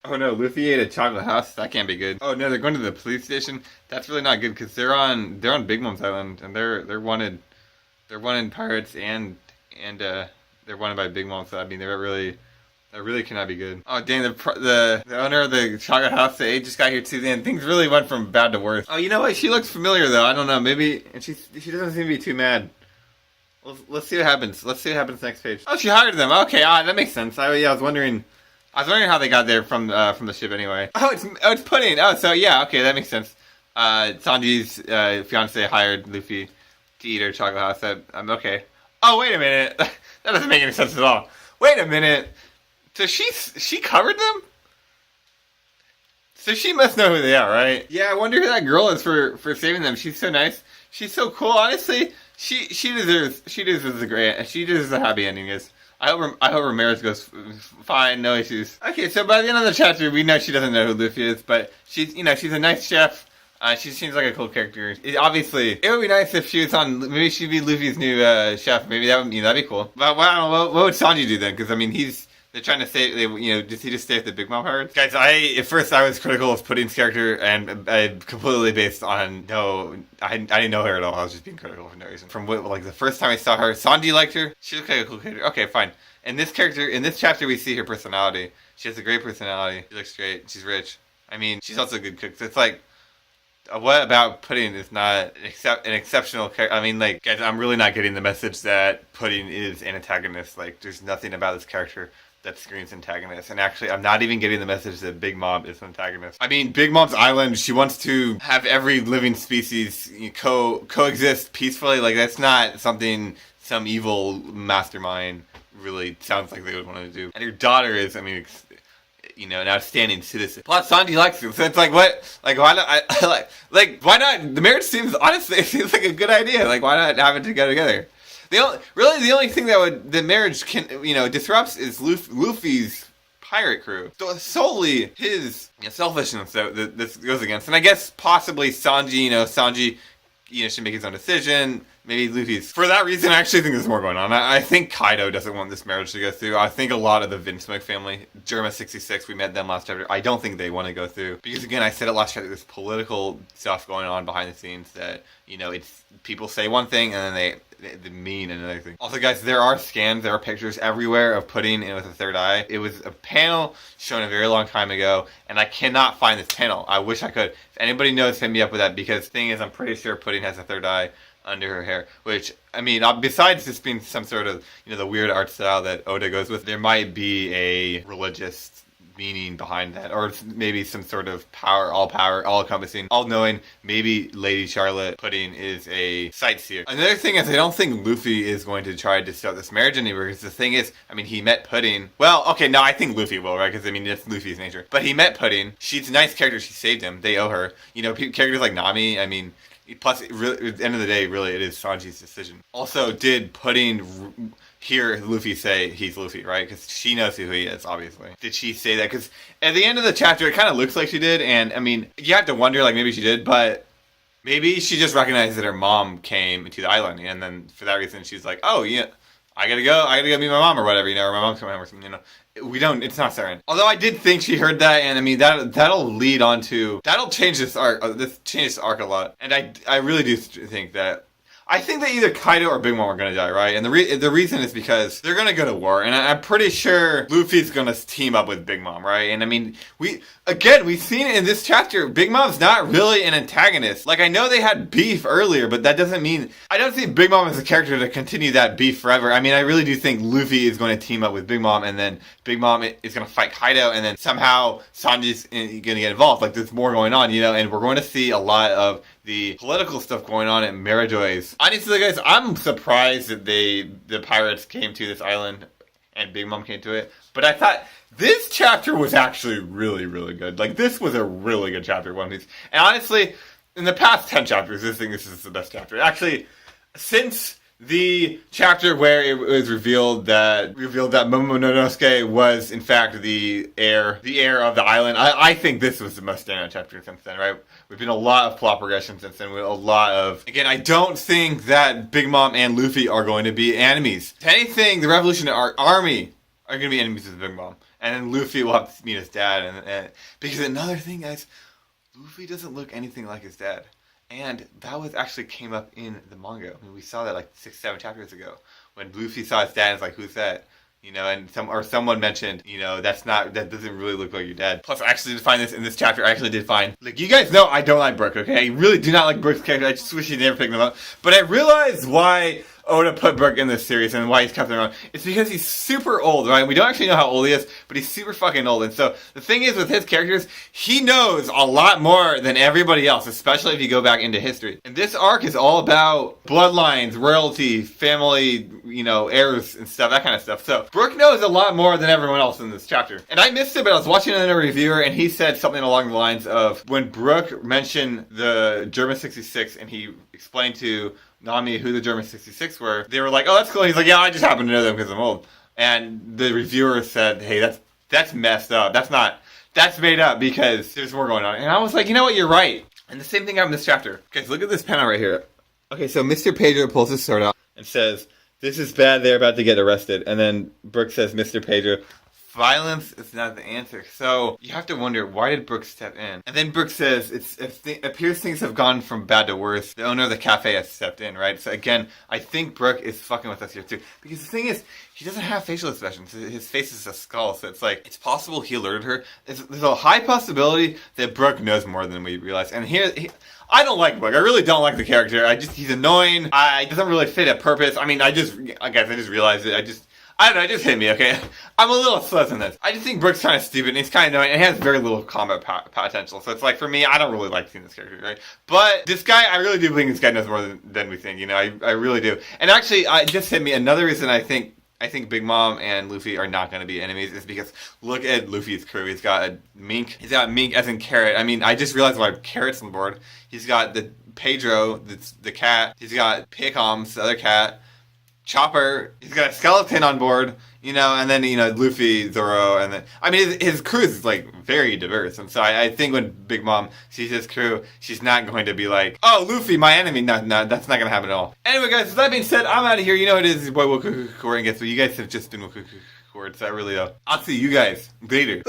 Oh no, Luffy ate a chocolate house. That can't be good. Oh no, they're going to the police station. That's really not good because they're on Big Mom's island and they're wanted. They're wanted pirates and they're wanted by Big Mom. So I mean, that really cannot be good. Oh dang, the owner of the chocolate house they just got here too. And things really went from bad to worse. Oh, you know what? She looks familiar though. I don't know. Maybe and she doesn't seem to be too mad. Let's see what happens. Let's see what happens next page. Oh, she hired them. Okay, that makes sense. I was wondering. I was wondering how they got there from the ship anyway. Oh, it's Pudding. Oh, so yeah, okay, that makes sense. Sanji's fiance hired Luffy to eat her chocolate house. I'm okay. Oh, wait a minute. That doesn't make any sense at all. Wait a minute. So she covered them? So she must know who they are, right? Yeah, I wonder who that girl is for saving them. She's so nice. She's so cool. Honestly, she deserves a happy ending. I hope Ramirez goes fine, no issues. Okay, so by the end of the chapter, we know she doesn't know who Luffy is, but she's a nice chef. She seems like a cool character. Obviously, it would be nice if she was on. Maybe she'd be Luffy's new chef. Maybe that'd be cool. But wow, what would Sanji do then? Because I mean, they're trying to say does he just stay with the Big Mom pirates? Guys, at first I was critical of Pudding's character and completely based on I didn't know her at all. I was just being critical for no reason. From the first time I saw her, Sanji liked her. She looked like a cool character. Okay, fine. In this chapter, we see her personality. She has a great personality. She looks great. She's rich. I mean, she's also a good cook. So it's like, what about Pudding is not an exceptional character? I mean, like, guys, I'm really not getting the message that Pudding is an antagonist. Like, there's nothing about this character that screams antagonist. And actually, I'm not even getting the message that Big Mom is an antagonist. I mean, Big Mom's island, she wants to have every living species coexist peacefully. Like, that's not something some evil mastermind really sounds like they would want to do. And her daughter is, I mean, an outstanding citizen. Plus, Sanji likes her, so it's like, what? Like, why not? Why not? The marriage seems, honestly, it seems like a good idea. Like, why not have it to go together? The only thing that the marriage can, disrupts is Luffy's pirate crew. So it's solely his selfishness that this goes against. And I guess possibly Sanji, should make his own decision. Maybe Luffy's. For that reason, I actually think there's more going on. I think Kaido doesn't want this marriage to go through. I think a lot of the Vinsmoke family, Germa 66, we met them last chapter. I don't think they want to go through. Because again, I said it last chapter, there's political stuff going on behind the scenes that, it's people say one thing and then they mean another thing. Also, guys, there are scans, there are pictures everywhere of Pudding with a third eye. It was a panel shown a very long time ago, and I cannot find this panel. I wish I could. If anybody knows, hit me up with that, because the thing is, I'm pretty sure Pudding has a third eye under her hair, which, I mean, besides this being some sort of, the weird art style that Oda goes with, there might be a religious meaning behind that, or maybe some sort of all-encompassing, all-knowing. Maybe Lady Charlotte Pudding is a sightseer. Another thing is, I don't think Luffy is going to try to start this marriage anywhere, because the thing is, I mean, he met Pudding. Well, okay, no, I think Luffy will, right? Because, I mean, that's Luffy's nature. But he met Pudding. She's a nice character. She saved him. They owe her. Characters like Nami, I mean, plus, really, at the end of the day, really, it is Sanji's decision. Also, did Pudding hear Luffy say he's Luffy, right? Because she knows who he is, obviously. Did she say that? Because at the end of the chapter, it kind of looks like she did, and, I mean, you have to wonder, like, maybe she did, but maybe she just recognized that her mom came to the island, and then for that reason, she's like, oh, yeah, I gotta go meet my mom, or whatever, or my mom's coming home, or something, it's not certain. Although I did think she heard that, and I mean, that'll lead on to, that'll change this arc, this arc a lot. And I really do think that, I think that either Kaido or Big Mom are going to die, right? And the reason is because they're going to go to war. And I'm pretty sure Luffy's going to team up with Big Mom, right? And I mean, we've seen it in this chapter. Big Mom's not really an antagonist. Like, I know they had beef earlier, but that doesn't mean, I don't see Big Mom as a character to continue that beef forever. I mean, I really do think Luffy is going to team up with Big Mom, and then Big Mom is going to fight Kaido, and then somehow Sanji's going to get involved. Like, there's more going on, and we're going to see a lot of the political stuff going on at Merijoy's. Honestly, guys, I'm surprised that the pirates came to this island and Big Mom came to it. But I thought this chapter was actually really, really good. Like, this was a really good chapter, One Piece. And honestly, in the past 10 chapters, this is the best chapter. Actually, since the chapter where it was revealed that Momonosuke was in fact the heir of the island, I think this was the most standout chapter since then, right? We've been a lot of plot progression since then. Again, I don't think that Big Mom and Luffy are going to be enemies. If anything, the Revolutionary Army are going to be enemies of Big Mom. And then Luffy will have to meet his dad, and because another thing, guys, Luffy doesn't look anything like his dad. And that was actually came up in the manga. I mean, we saw that like 6-7 chapters ago when Luffy saw his dad. And it's like, who's that? You know, and someone mentioned, you know, that doesn't really look like your dad. Plus, I actually did find this in this chapter. I actually did find, like, you guys know I don't like Brook. Okay, I really do not like Brook's character. I just wish he never picked him up. But I realized why Oda put Brook in this series and why he's kept him around. It's because he's super old, right? We don't actually know how old he is, but he's super fucking old. And so the thing is with his characters, he knows a lot more than everybody else, especially if you go back into history. And this arc is all about bloodlines, royalty, family, you know, heirs and stuff, that kind of stuff. So Brook knows a lot more than everyone else in this chapter. And I missed it, but I was watching another reviewer and he said something along the lines of when Brook mentioned the German 66 and he explained to Nami who the German 66 were, they were like, oh, that's cool. He's like, yeah, I just happen to know them because I'm old. And the reviewer said, hey, that's messed up. That's made up because there's more going on. And I was like, you know what, you're right. And the same thing happened in this chapter. Guys, look at this panel right here. Okay, so Mr. Pedro pulls his sword out and says, this is bad, they're about to get arrested. And then Brook says, Mr. Pedro, violence is not the answer. So you have to wonder, why did Brook step in? And then Brook says, it appears things have gone from bad to worse. The owner of the cafe has stepped in, right? So again, I think Brook is fucking with us here too. Because the thing is, he doesn't have facial expressions. His face is a skull. So it's like, it's possible he alerted her. There's a high possibility that Brook knows more than we realize. And I don't like Brook. I really don't like the character. He's annoying. He doesn't really fit a purpose. I mean, I just realized it. I don't know, it just hit me, okay? I'm a little sus in this. I just think Brook's kind of stupid, and he's kind of annoying, and he has very little combat potential. So it's like, for me, I don't really like seeing this character, right? But this guy, I really do think this guy knows more than we think, you know? I really do. And actually, it just hit me, another reason I think Big Mom and Luffy are not going to be enemies is because look at Luffy's crew. He's got a mink. He's got mink as in carrot. I mean, I just realized why Carrot's on board. He's got the Pedro, the cat. He's got Paycoms, the other cat. Chopper, he's got a skeleton on board, you know, and then, you know, Luffy, Zoro, and then, I mean, his crew is, like, very diverse, and so I think when Big Mom sees his crew, she's not going to be like, oh, Luffy, my enemy, no, that's not going to happen at all. Anyway, guys, with that being said, I'm out of here, you know it is, your boy Wokukukurin, and guess what, you guys have just been Wokukukurin, so I really, I'll see you guys later.